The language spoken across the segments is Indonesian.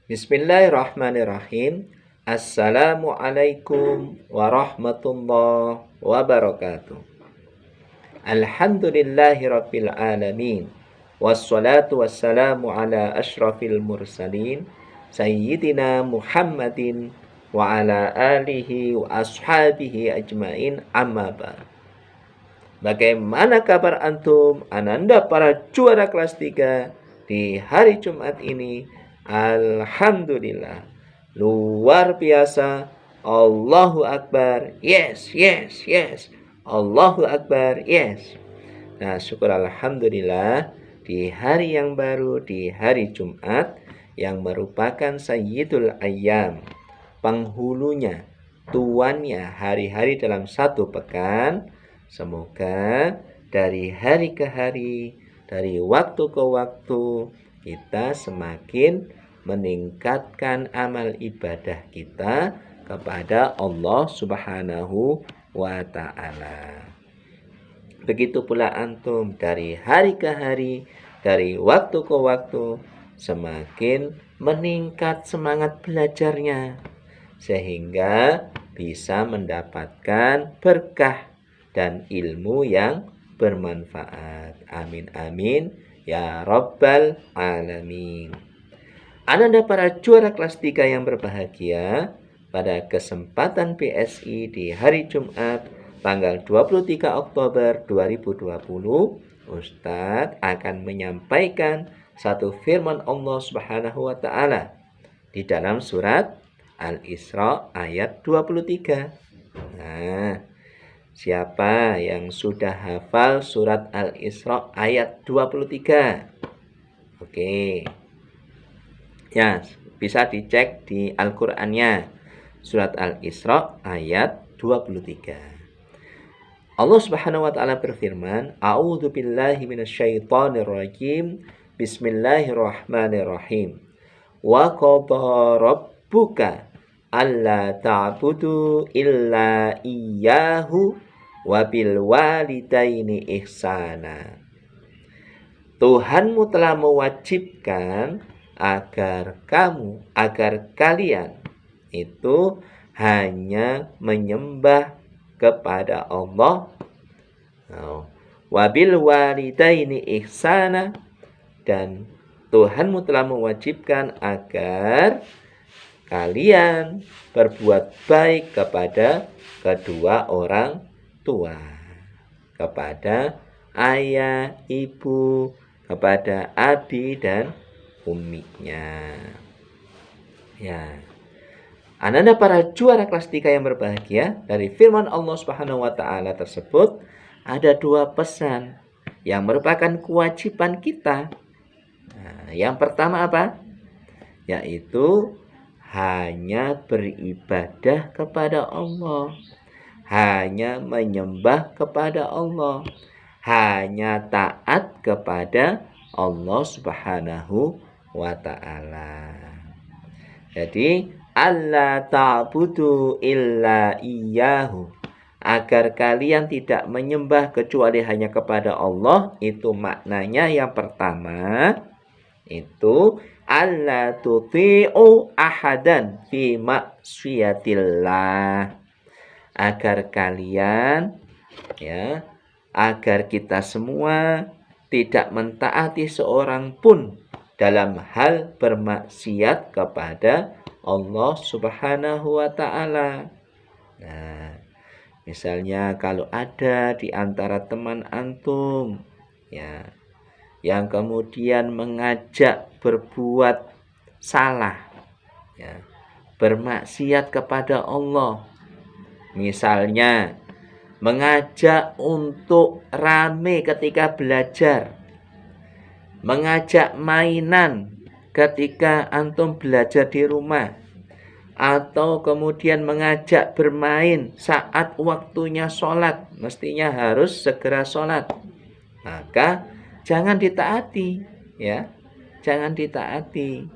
Bismillahirrahmanirrahim. Assalamualaikum warahmatullahi wabarakatuh. Alhamdulillahirabbil alamin. Wassalatu wassalamu ala asyrafil mursalin sayyidina Muhammadin wa ala alihi wa ashabihi ajmain, amma ba'd. Bagaimana kabar antum, ananda para juara kelas 3 di hari Jumat ini? Alhamdulillah, luar biasa. Allahu Akbar, yes, yes, yes. Allahu Akbar, yes. Nah, syukur alhamdulillah, di hari yang baru, di hari Jumat yang merupakan Sayyidul Ayyam, penghulunya, tuannya hari-hari dalam satu pekan. Semoga dari hari ke hari, dari waktu ke waktu, kita semakin meningkatkan amal ibadah kita kepada Allah Subhanahu wa ta'ala. Begitu pula antum dari hari ke hari, dari waktu ke waktu, semakin meningkat semangat belajarnya, sehingga bisa mendapatkan berkah dan ilmu yang bermanfaat. Amin amin ya rabbal alamin. Ananda para juara kelas 3 yang berbahagia, pada kesempatan PSI di hari Jumat tanggal 23 Oktober 2020, Ustadz akan menyampaikan satu firman Allah Subhanahu wa ta'ala di dalam surat Al-Isra ayat 23. Nah, siapa yang sudah hafal surat Al-Isra ayat 23? Oke. Ya, bisa dicek di Al-Qur'annya. Surat Al-Isra ayat 23. Allah Subhanahu wa ta'ala berfirman, A'udzu billahi minasyaitonir rajim. Bismillahirrahmanirrahim. Wa qadha rabbuka alla ta'budu illa iyyahu wa bil walidaini ihsana. Tuhanmu telah mewajibkan agar kalian itu hanya menyembah kepada Allah. Wa bil walidaini ihsana, dan Tuhanmu telah mewajibkan agar kalian berbuat baik kepada kedua orang tua, kepada ayah, ibu, kepada abi dan uminya. Ya. Ananda para juara kelas 3 yang berbahagia, dari firman Allah Subhanahu wa ta'ala tersebut ada dua pesan yang merupakan kewajiban kita. Nah, yang pertama apa? Yaitu hanya beribadah kepada Allah, hanya menyembah kepada Allah, hanya taat kepada Allah Subhanahu wa ta'ala. Jadi alla ta'budu illa iyyahu, agar kalian tidak menyembah kecuali hanya kepada Allah. Itu maknanya yang pertama, itu alla tuti'u ahadan fi maksiatillah, agar kalian, ya, agar kita semua tidak mentaati seorang pun dalam hal bermaksiat kepada Allah Subhanahu wa ta'ala. Nah, misalnya kalau ada di antara teman antum, ya, yang kemudian mengajak berbuat salah, ya, bermaksiat kepada Allah, misalnya mengajak untuk rame ketika belajar, mengajak mainan ketika antum belajar di rumah, atau kemudian mengajak bermain saat waktunya sholat, mestinya harus segera sholat, maka jangan ditaati, ya, jangan ditaati.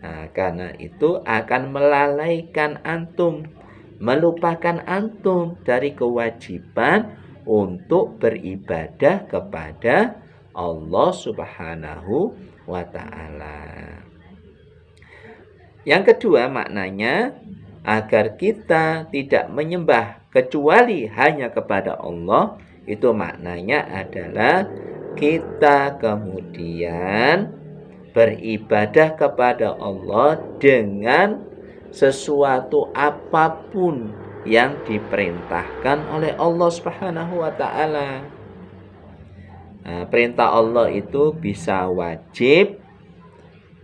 Nah, karena itu akan melalaikan antum, melupakan antum dari kewajiban untuk beribadah kepada Allah Subhanahu wa ta'ala. Yang kedua maknanya agar kita tidak menyembah kecuali hanya kepada Allah. Itu maknanya adalah kita kemudian beribadah kepada Allah dengan sesuatu apapun yang diperintahkan oleh Allah Subhanahu wa taala. Nah, perintah Allah itu bisa wajib,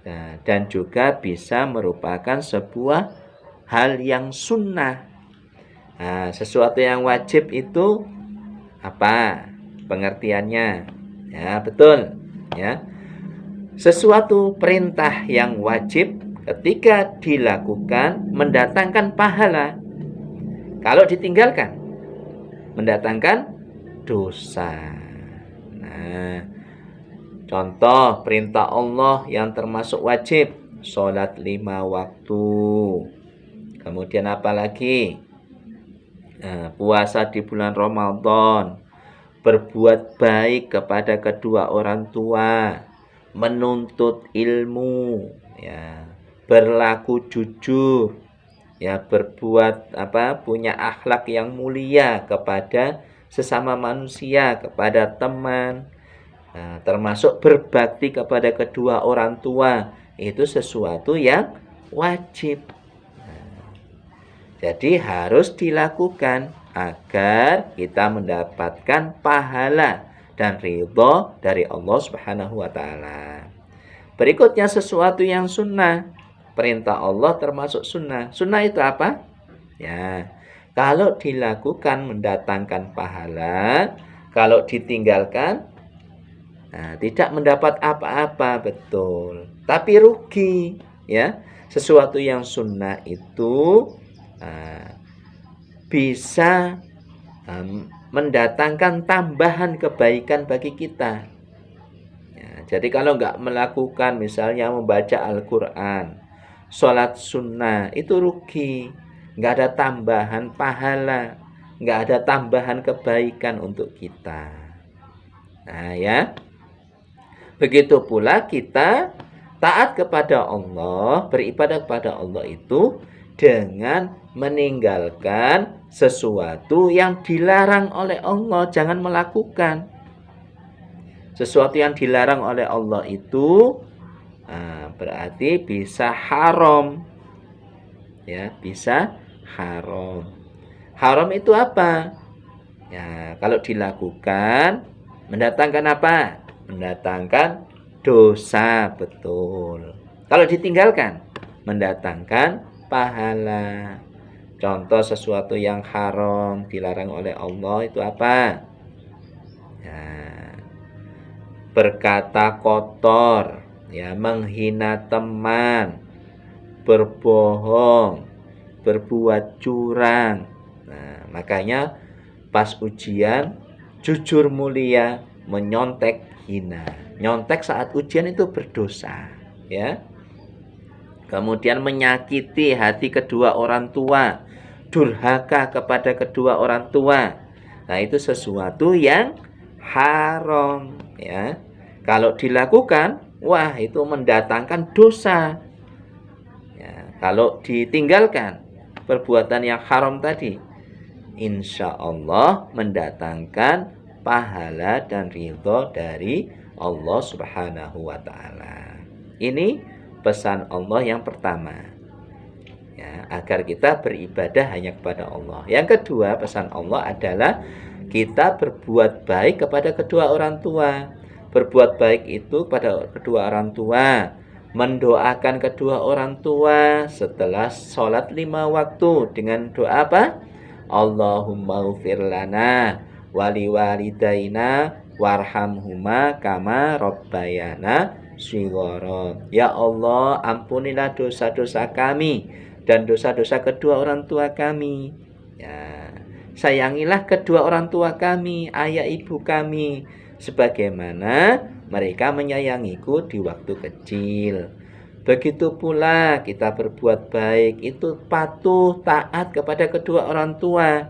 nah, dan juga bisa merupakan sebuah hal yang sunnah. Nah, sesuatu yang wajib itu apa pengertiannya? Ya, betul. Ya. Sesuatu perintah yang wajib ketika dilakukan mendatangkan pahala. Kalau ditinggalkan mendatangkan dosa. Nah, contoh perintah Allah yang termasuk wajib, sholat 5 waktu. Kemudian apa lagi? Nah, puasa di bulan Ramadan, berbuat baik kepada kedua orang tua, menuntut ilmu, ya, berlaku jujur, ya, berbuat punya akhlak yang mulia kepada sesama manusia, kepada teman. Nah, termasuk berbakti kepada kedua orang tua, itu sesuatu yang wajib. Jadi harus dilakukan agar kita mendapatkan pahala dan ridho dari Allah Subhanahu wa taala. Berikutnya sesuatu yang sunnah. Perintah Allah termasuk sunnah. Sunnah itu apa? Ya, kalau dilakukan mendatangkan pahala, kalau ditinggalkan tidak mendapat apa-apa, betul. Tapi rugi, ya. Sesuatu yang sunnah itu bisa mendatangkan tambahan kebaikan bagi kita. Ya, jadi kalau nggak melakukan misalnya membaca Al-Quran, sholat sunnah, itu rugi. Nggak ada tambahan pahala, nggak ada tambahan kebaikan untuk kita. Nah ya, begitu pula kita taat kepada Allah, beribadah kepada Allah itu dengan meninggalkan sesuatu yang dilarang oleh Allah. Jangan melakukan sesuatu yang dilarang oleh Allah itu, berarti bisa haram, ya, bisa haram. Haram itu apa? Ya, kalau dilakukan mendatangkan apa? Mendatangkan dosa, betul. Kalau ditinggalkan mendatangkan pahala. Contoh sesuatu yang haram dilarang oleh Allah itu apa? Ya, berkata kotor, ya, menghina teman, berbohong, berbuat curang. Nah, makanya pas ujian jujur mulia, menyontek hina. Nyontek saat ujian itu berdosa, ya. Kemudian menyakiti hati kedua orang tua, durhaka kepada kedua orang tua. Nah, itu sesuatu yang haram, ya. Kalau dilakukan, wah, itu mendatangkan dosa. Ya, kalau ditinggalkan perbuatan yang haram tadi, insya Allah mendatangkan pahala dan ridho dari Allah Subhanahu wa taala. Ini pesan Allah yang pertama, ya, agar kita beribadah hanya kepada Allah. Yang kedua, pesan Allah adalah kita berbuat baik kepada kedua orang tua. Berbuat baik itu pada kedua orang tua, mendoakan kedua orang tua setelah sholat 5 waktu dengan doa apa? Allahumma ghfir lana wali walidaina warhamhuma kama rabbayana shighara. Ya Allah, ampunilah dosa-dosa kami dan dosa-dosa kedua orang tua kami. Ya, sayangilah kedua orang tua kami, ayah ibu kami, sebagaimana mereka menyayangiku di waktu kecil. Begitu pula kita berbuat baik itu patuh taat kepada kedua orang tua.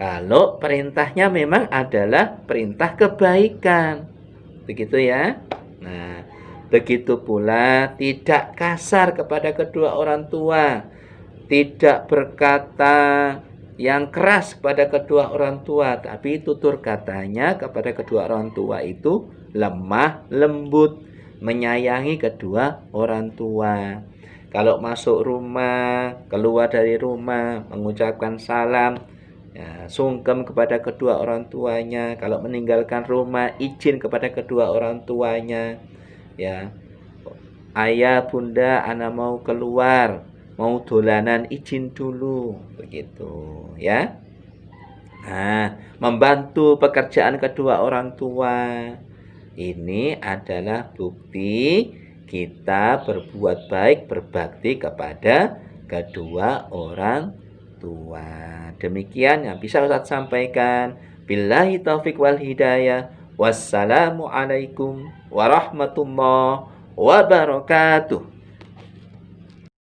Kalau perintahnya memang adalah perintah kebaikan. Begitu ya. Nah, Begitu pula tidak kasar kepada kedua orang tua, tidak berkata yang keras kepada kedua orang tua, tapi tutur katanya kepada kedua orang tua itu lemah lembut, menyayangi kedua orang tua. Kalau masuk rumah, keluar dari rumah, mengucapkan salam, ya, sungkem kepada kedua orang tuanya. Kalau meninggalkan rumah, izin kepada kedua orang tuanya. Ya, ayah, bunda, anak mau keluar, mau dolanan, izin dulu, begitu, ya. Nah, membantu pekerjaan kedua orang tua. Ini adalah bukti kita berbuat baik, berbakti kepada kedua orang tua. Demikian yang bisa Ustaz sampaikan. Billahi taufik wal hidayah. Wassalamualaikum warahmatullahi wabarakatuh.